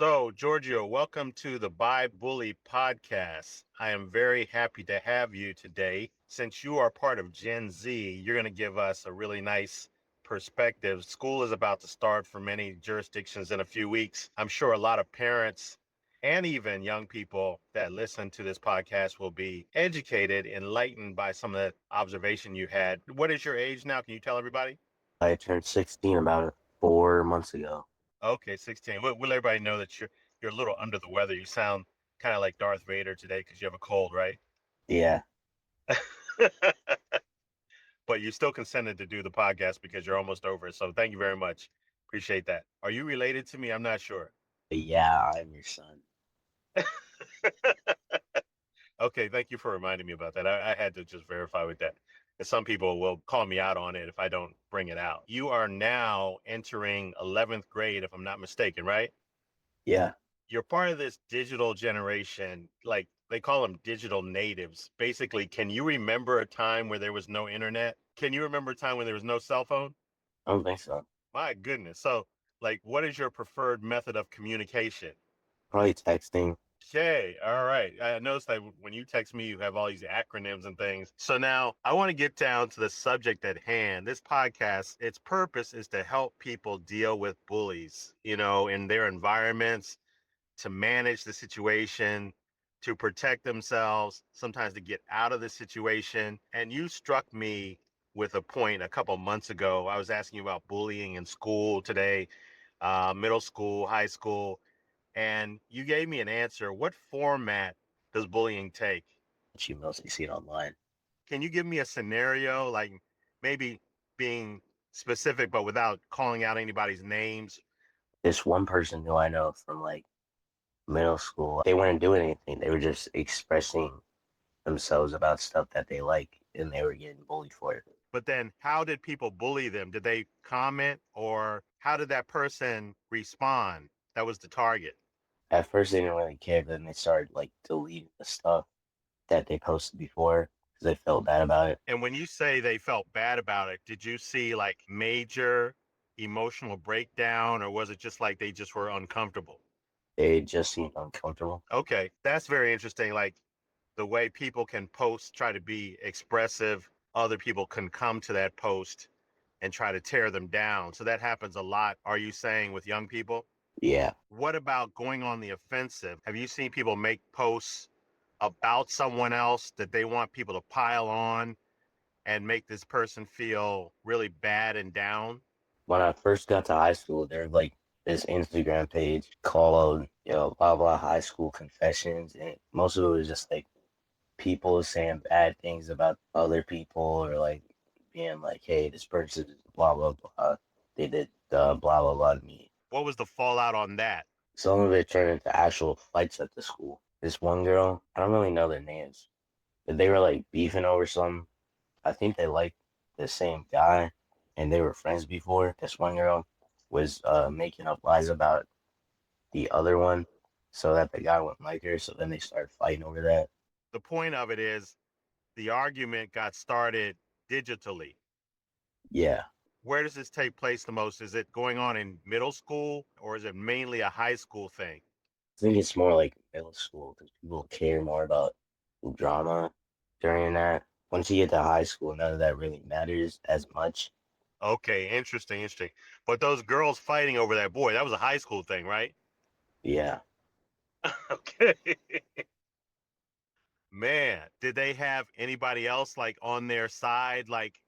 So, Giorgio, welcome to the ByeBully podcast. I am very happy to have you today. Since you are part of Gen Z, you're going to give us a really nice perspective. School is about to start for many jurisdictions in a few weeks. I'm sure a lot of parents and even young people that listen to this podcast will be educated, enlightened by some of the observation you had. What is your age now? Can you tell everybody? I turned 16 about 4 months ago. Okay, 16. Will everybody know that you're a little under the weather? You sound kind of like Darth Vader today because you have a cold, right? Yeah, But you still consented to do the podcast because you're almost over it. So thank you very much. Appreciate that. Are you related to me? I'm not sure. but yeah, I'm your son. Okay, thank you for reminding me about that. I had to just verify with that. And some people will call me out on it if I don't bring it out. You are now entering 11th grade, if I'm not mistaken, right? Yeah, You're part of this digital generation, like they call them digital natives. Basically, can you remember a time where there was no internet? Can you remember a time when there was no cell phone? I don't think so. My goodness. So, like, what is your preferred method of communication? Probably texting. Okay, all right. I noticed that when you text me, you have all these acronyms and things. So now I want to get down to the subject at hand. This podcast, its purpose is to help people deal with bullies, in their environments, to manage the situation, to protect themselves, sometimes to get out of the situation. And you struck me with a point a couple months ago. I was asking you about bullying in school today, middle school, high school, and you gave me an answer. What format does bullying take? But you mostly see it online. Can you give me a scenario, like maybe being specific, but without calling out anybody's names? This one person who I know from like middle school, they weren't doing anything. They were just expressing themselves about stuff that they like, and they were getting bullied for it. But then how did people bully them? Did they comment or how did that person respond? That was the target. At first, they didn't really care, but then they started like deleting the stuff that they posted before because they felt bad about it. And when you say they felt bad about it, did you see like major emotional breakdown or was it just like they just were uncomfortable? They just seemed uncomfortable. Okay, that's very interesting. Like the way people can post, try to be expressive, other people can come to that post and try to tear them down. So that happens a lot, are you saying, with young people? Yeah, What about going on the offensive? Have you seen people make posts about someone else that they want people to pile on and make this person feel really bad and down? when I first got to high school, there was like this Instagram page called, blah blah high school confessions, and most of it was just like people saying bad things about other people or like being like, hey, this person is blah blah blah. They did blah blah blah to me. What was the fallout on that? Some of it turned into actual fights at the school. This one girl, I don't really know their names, but they were like beefing over some. I think they liked the same guy and they were friends before. This one girl was making up lies about the other one so that the guy wouldn't like her. So then they started fighting over that. The point of it is the argument got started digitally. Yeah, Where does this take place the most? Is it going on in middle school or is it mainly a high school thing? I think it's more like middle school because people care more about drama during that. Once you get to high school, none of that really matters as much. Okay, interesting, interesting. But those girls fighting over that boy, that was a high school thing, right? Yeah, Okay. Man, did they have anybody else like on their side like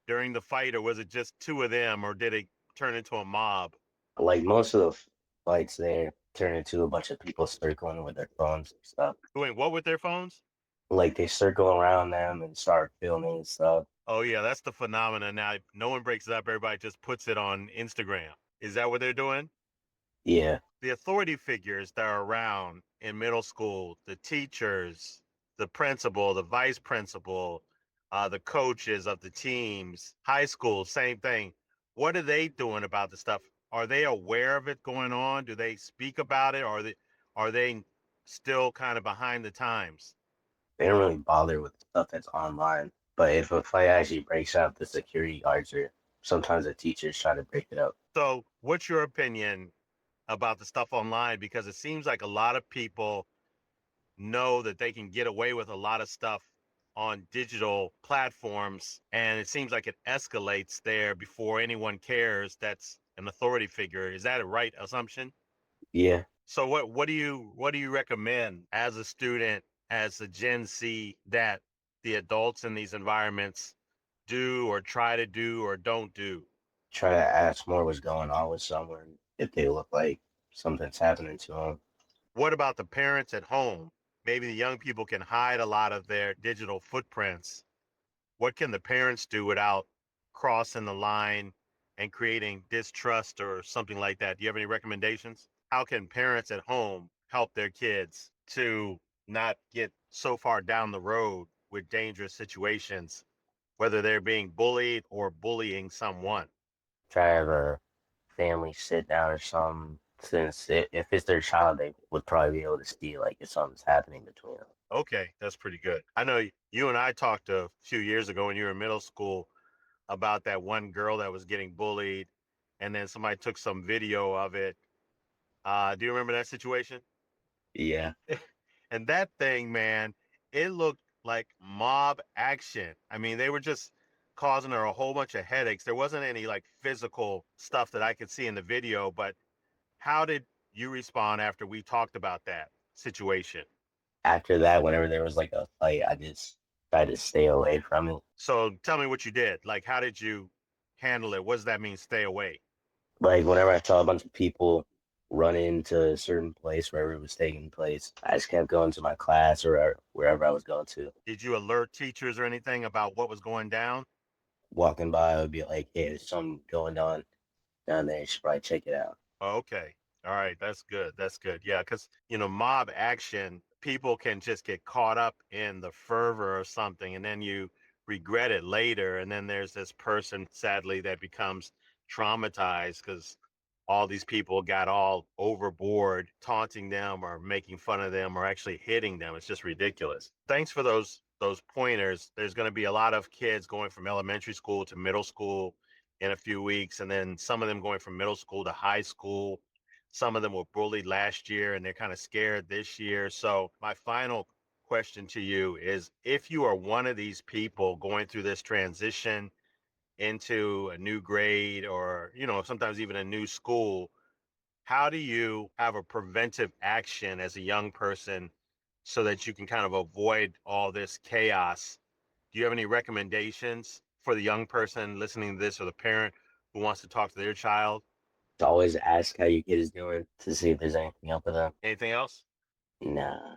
during the fight or was it just two of them or did it turn into a mob? like most of the fights there turn into a bunch of people circling with their phones and stuff. Doing what with their phones? Like they circle around them and start filming and stuff. Oh yeah, that's the phenomenon now. No one breaks it up, everybody just puts it on Instagram. Is that what they're doing? Yeah, The authority figures that are around in middle school, the teachers, the principal, the vice principal, the coaches of the teams, high school, same thing. What are they doing about the stuff? Are they aware of it going on? Do they speak about it? Or are they still kind of behind the times? they don't really bother with stuff that's online. But if a fight actually breaks out, the security guards or sometimes the teachers try to break it up. So, what's your opinion? about the stuff online, because it seems like a lot of people know that they can get away with a lot of stuff on digital platforms, and it seems like it escalates there before anyone cares that's an authority figure. Is that a right assumption? Yeah, So what do you recommend as a student, as a Gen Z, that the adults in these environments do or try to do or don't do? try to ask more what's going on with someone if they look like something's happening to them. What about the parents at home? Maybe the young people can hide a lot of their digital footprints. What can the parents do without crossing the line and creating distrust or something like that? Do you have any recommendations? How can parents at home help their kids to not get so far down the road with dangerous situations, whether they're being bullied or bullying someone? Try to have a family sit down or something. Since if it's their child, they would probably be able to see like if something's happening between them. Okay, that's pretty good. I know you and I talked a few years ago when you were in middle school about that one girl that was getting bullied, and then somebody took some video of it. Do you remember that situation? Yeah, And that thing, man, it looked like mob action. I mean, they were just causing her a whole bunch of headaches. There wasn't any like physical stuff that I could see in the video, but how did you respond after we talked about that situation? after that, whenever there was like a fight, I just tried to stay away from it. So tell me what you did. Like, how did you handle it? What does that mean, stay away? Like whenever I saw a bunch of people run into a certain place wherever it was taking place, I just kept going to my class or wherever I was going to. Did you alert teachers or anything about what was going down? Walking by, I would be like, "Hey, there's something going on down there. You should probably check it out." Oh, okay. All right. That's good. That's good. Yeah. Because, mob action, people can just get caught up in the fervor or something, and then you regret it later. And then there's this person, sadly, that becomes traumatized because all these people got all overboard, taunting them or making fun of them or actually hitting them. It's just ridiculous. Thanks for those pointers. There's going to be a lot of kids going from elementary school to middle school in a few weeks, and then some of them going from middle school to high school. Some of them were bullied last year and they're kind of scared this year. So my final question to you is, if you are one of these people going through this transition into a new grade, or sometimes even a new school, how do you have a preventive action as a young person so that you can kind of avoid all this chaos? Do you have any recommendations for the young person listening to this, or the parent who wants to talk to their child? To always ask how your kid is doing to see if there's anything up with them. Anything else? Nah,